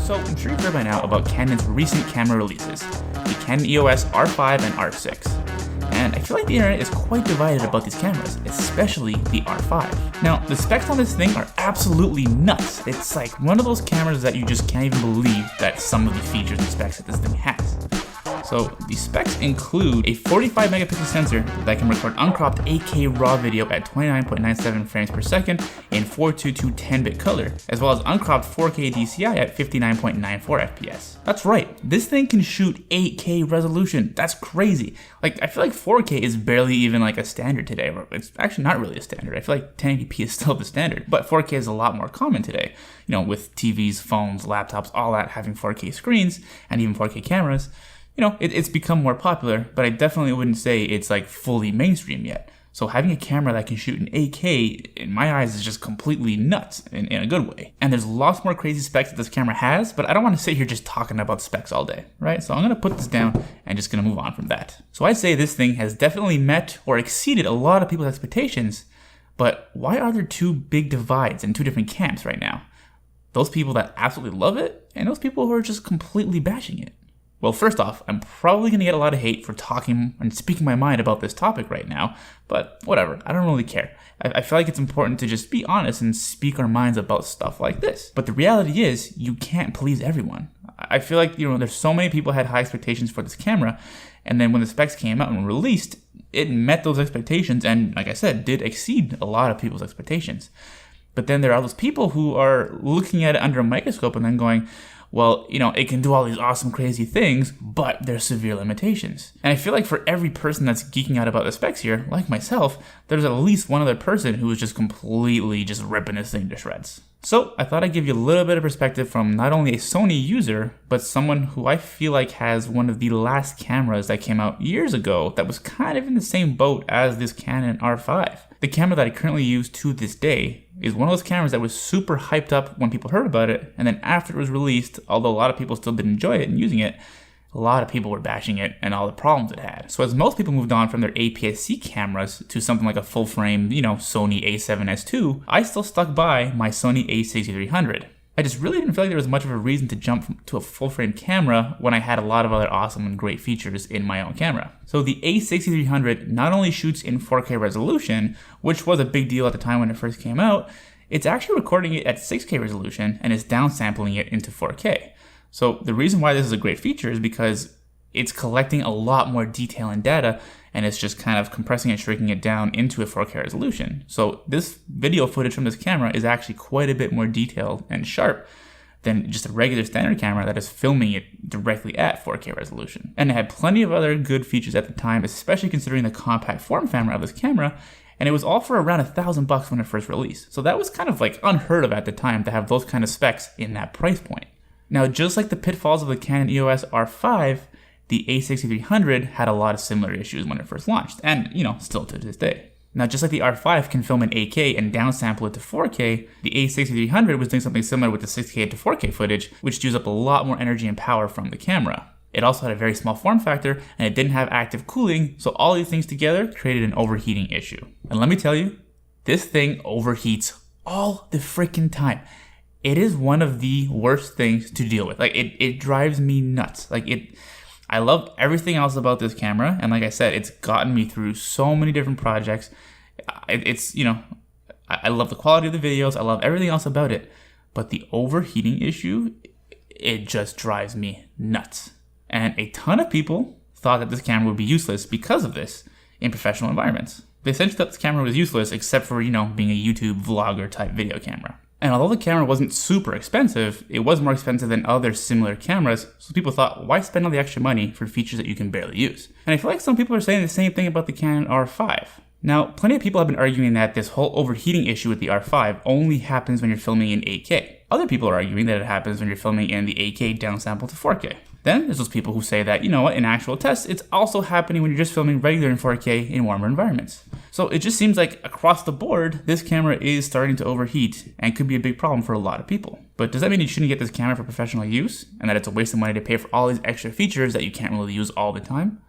So I'm sure you've heard by now about Canon's recent camera releases, the Canon EOS R5 and R6. And I feel like the internet is quite divided about these cameras, especially the R5. Now, the specs on this thing are absolutely nuts. It's like one of those cameras that you just can't even believe that some of the features and specs that this thing has. So the specs include a 45 megapixel sensor that can record uncropped 8K raw video at 29.97 frames per second in 422 10-bit color, as well as uncropped 4K DCI at 59.94 FPS. That's right, this thing can shoot 8K resolution. That's crazy. Like, I feel like 4K is barely even like a standard today. It's actually not really a standard. I feel like 1080p is still the standard, but 4K is a lot more common today. You know, with TVs, phones, laptops, all that having 4K screens and even 4K cameras. You know, it's become more popular, but I definitely wouldn't say it's like fully mainstream yet. So having a camera that can shoot in 8K, in my eyes, is just completely nuts in a good way. And there's lots more crazy specs that this camera has, but I don't want to sit here just talking about specs all day, right? So I'm going to put this down and just going to move on from that. So I'd say this thing has definitely met or exceeded a lot of people's expectations, but why are there two big divides in two different camps right now? Those people that absolutely love it, and those people who are just completely bashing it. Well, first off, I'm probably going to get a lot of hate for talking and speaking my mind about this topic right now, but whatever, I don't really care. I feel like it's important to just be honest and speak our minds about stuff like this. But the reality is, you can't please everyone. I feel like, there's so many people had high expectations for this camera, and then when the specs came out and released, it met those expectations and, like I said, did exceed a lot of people's expectations. But then there are those people who are looking at it under a microscope and then going, well, it can do all these awesome, crazy things, but there's severe limitations. And I feel like for every person that's geeking out about the specs here, like myself, there's at least one other person who is just completely just ripping this thing to shreds. So I thought I'd give you a little bit of perspective from not only a Sony user, but someone who I feel like has one of the last cameras that came out years ago that was kind of in the same boat as this Canon R5. The camera that I currently use to this day is one of those cameras that was super hyped up when people heard about it, and then after it was released, although a lot of people still did enjoy it and using it, a lot of people were bashing it and all the problems it had. So as most people moved on from their APS-C cameras to something like a full-frame, Sony a7S II, I still stuck by my Sony a6300. I just really didn't feel like there was much of a reason to jump to a full-frame camera when I had a lot of other awesome and great features in my own camera. So the a6300 not only shoots in 4K resolution, which was a big deal at the time when it first came out, it's actually recording it at 6K resolution and is downsampling it into 4K. So the reason why this is a great feature is because it's collecting a lot more detail and data, and it's just kind of compressing and shrinking it down into a 4K resolution. So this video footage from this camera is actually quite a bit more detailed and sharp than just a regular standard camera that is filming it directly at 4K resolution. And it had plenty of other good features at the time, especially considering the compact form factor of this camera, and it was all for around $1,000 when it first released. So that was kind of like unheard of at the time to have those kind of specs in that price point. Now, just like the pitfalls of the Canon EOS R5, the a6300 had a lot of similar issues when it first launched, and, still to this day. Now, just like the R5 can film in 8K and downsample it to 4K, the a6300 was doing something similar with the 6K to 4K footage, which used up a lot more energy and power from the camera. It also had a very small form factor, and it didn't have active cooling, so all these things together created an overheating issue. And let me tell you, this thing overheats all the freaking time. It is one of the worst things to deal with. Like, it drives me nuts. I love everything else about this camera, and like I said, it's gotten me through so many different projects. I love the quality of the videos, I love everything else about it, but the overheating issue, it just drives me nuts. And a ton of people thought that this camera would be useless because of this in professional environments. They essentially thought this camera was useless except for, being a YouTube vlogger type video camera. And although the camera wasn't super expensive, it was more expensive than other similar cameras, so people thought, why spend all the extra money for features that you can barely use? And I feel like some people are saying the same thing about the Canon R5. Now, plenty of people have been arguing that this whole overheating issue with the R5 only happens when you're filming in 8K. Other people are arguing that it happens when you're filming in the 8K downsample to 4K. Then there's those people who say that, in actual tests, it's also happening when you're just filming regular in 4K in warmer environments. So it just seems like across the board, this camera is starting to overheat and could be a big problem for a lot of people. But does that mean you shouldn't get this camera for professional use and that it's a waste of money to pay for all these extra features that you can't really use all the time?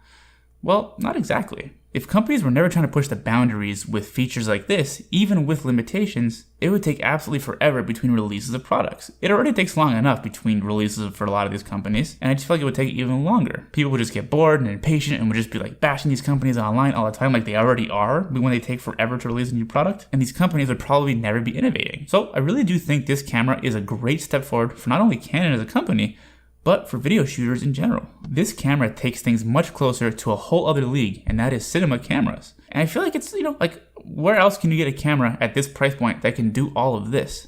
Well, not exactly. If companies were never trying to push the boundaries with features like this, even with limitations, it would take absolutely forever between releases of products. It already takes long enough between releases for a lot of these companies, and I just feel like it would take even longer. People would just get bored and impatient and would just be like bashing these companies online all the time like they already are when they take forever to release a new product, and these companies would probably never be innovating. So I really do think this camera is a great step forward for not only Canon as a company, but for video shooters in general. This camera takes things much closer to a whole other league, and that is cinema cameras. And I feel like it's, like where else can you get a camera at this price point that can do all of this?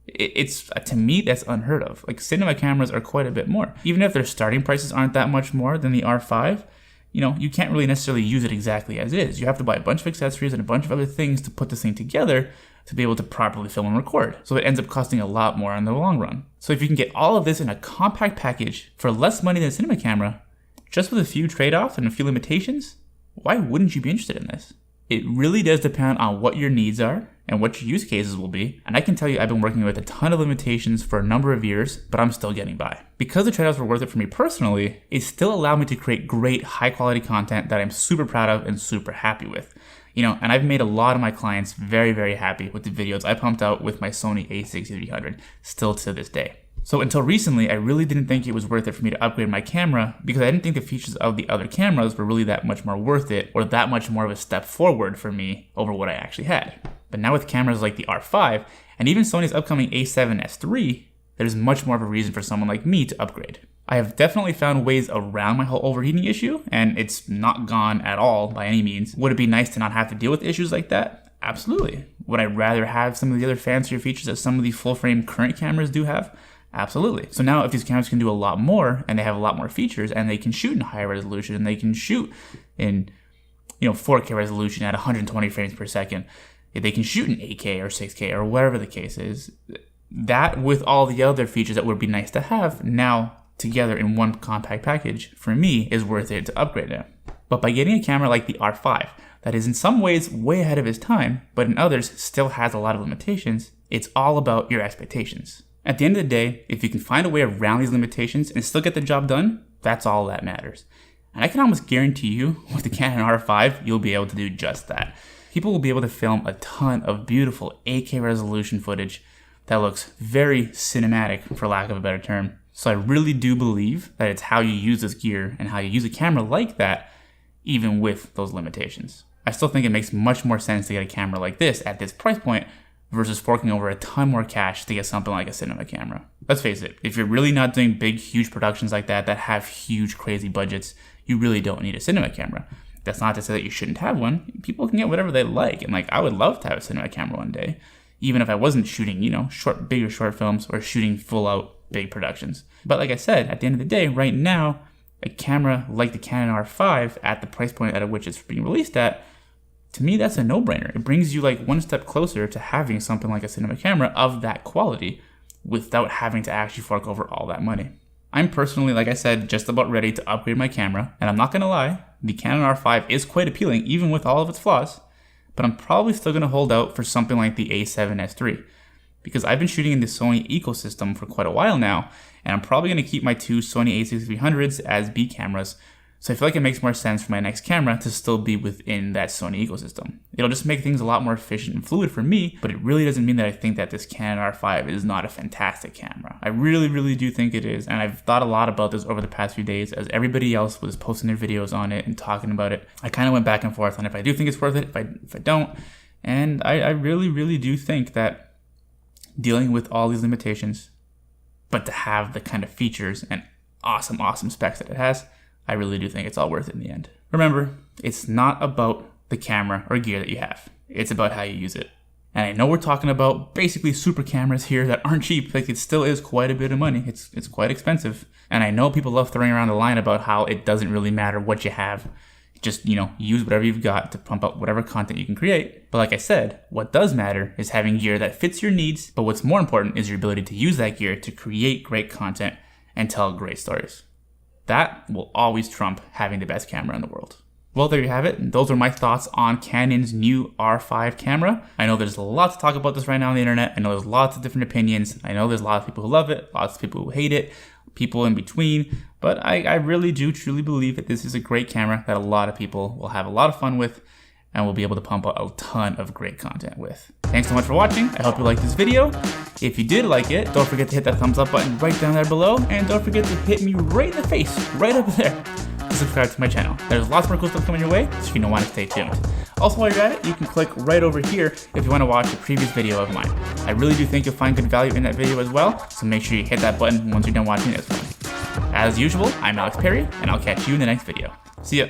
It's to me, that's unheard of. Like, cinema cameras are quite a bit more. Even if their starting prices aren't that much more than the R5, you can't really necessarily use it exactly as is. You have to buy a bunch of accessories and a bunch of other things to put this thing together to be able to properly film and record. So it ends up costing a lot more in the long run. So if you can get all of this in a compact package for less money than a cinema camera, just with a few trade-offs and a few limitations, why wouldn't you be interested in this? It really does depend on what your needs are and what your use cases will be. And I can tell you I've been working with a ton of limitations for a number of years, but I'm still getting by. Because the trade-offs were worth it for me personally, it still allowed me to create great high quality content that I'm super proud of and super happy with. And I've made a lot of my clients very, very happy with the videos I pumped out with my Sony a6300, still to this day. So until recently, I really didn't think it was worth it for me to upgrade my camera because I didn't think the features of the other cameras were really that much more worth it or that much more of a step forward for me over what I actually had. But now with cameras like the R5 and even Sony's upcoming a7S III, there's much more of a reason for someone like me to upgrade. I have definitely found ways around my whole overheating issue, and it's not gone at all by any means. Would it be nice to not have to deal with issues like that? Absolutely. Would I rather have some of the other fancier features that some of the full-frame current cameras do have? Absolutely. So now if these cameras can do a lot more, and they have a lot more features, and they can shoot in higher resolution, and they can shoot in 4K resolution at 120 frames per second, if they can shoot in 8K or 6K or whatever the case is, that with all the other features that would be nice to have now together in one compact package, for me, is worth it to upgrade it. But by getting a camera like the R5, that is in some ways way ahead of its time, but in others still has a lot of limitations, it's all about your expectations. At the end of the day, if you can find a way around these limitations and still get the job done, that's all that matters. And I can almost guarantee you, with the Canon R5, you'll be able to do just that. People will be able to film a ton of beautiful 8K resolution footage that looks very cinematic, for lack of a better term. So I really do believe that it's how you use this gear and how you use a camera like that, even with those limitations. I still think it makes much more sense to get a camera like this at this price point versus forking over a ton more cash to get something like a cinema camera. Let's face it, if you're really not doing big, huge productions like that have huge, crazy budgets, you really don't need a cinema camera. That's not to say that you shouldn't have one. People can get whatever they like, and I would love to have a cinema camera one day, even if I wasn't shooting, bigger short films or shooting full out big productions. But like I said, at the end of the day, right now, a camera like the Canon R5 at the price point at which it's being released at, to me, that's a no-brainer. It brings you one step closer to having something like a cinema camera of that quality without having to actually fork over all that money. I'm personally, like I said, just about ready to upgrade my camera, and I'm not gonna lie, the Canon R5 is quite appealing even with all of its flaws, but I'm probably still gonna hold out for something like the a7S III, because I've been shooting in the Sony ecosystem for quite a while now, and I'm probably gonna keep my two Sony a6300s as B cameras, so I feel like it makes more sense for my next camera to still be within that Sony ecosystem. It'll just make things a lot more efficient and fluid for me, but it really doesn't mean that I think that this Canon R5 is not a fantastic camera. I really, really do think it is, and I've thought a lot about this over the past few days as everybody else was posting their videos on it and talking about it. I kind of went back and forth on if I do think it's worth it, if I don't, and I really, really do think that dealing with all these limitations, but to have the kind of features and awesome specs that it has, I really do think it's all worth it in the end. Remember, it's not about the camera or gear that you have. It's about how you use it. And I know we're talking about basically super cameras here that aren't cheap. It still is quite a bit of money. It's quite expensive. And I know people love throwing around the line about how it doesn't really matter what you have. Just, use whatever you've got to pump up whatever content you can create. But like I said, what does matter is having gear that fits your needs. But what's more important is your ability to use that gear to create great content and tell great stories. That will always trump having the best camera in the world. Well, there you have it. Those are my thoughts on Canon's new R5 camera. I know there's a lot to talk about this right now on the internet. I know there's lots of different opinions. I know there's a lot of people who love it, lots of people who hate it. people in between, but I really do truly believe that this is a great camera that a lot of people will have a lot of fun with and will be able to pump out a ton of great content with. Thanks so much for watching. I hope you liked this video. If you did like it, don't forget to hit that thumbs up button right down there below, and don't forget to hit me right in the face, right up there, to subscribe to my channel. There's lots more cool stuff coming your way, so you're gonna want to stay tuned. Also, while you're at it, you can click right over here if you want to watch a previous video of mine. I really do think you'll find good value in that video as well, so make sure you hit that button once you're done watching this one. As usual, I'm Alex Perri, and I'll catch you in the next video. See ya!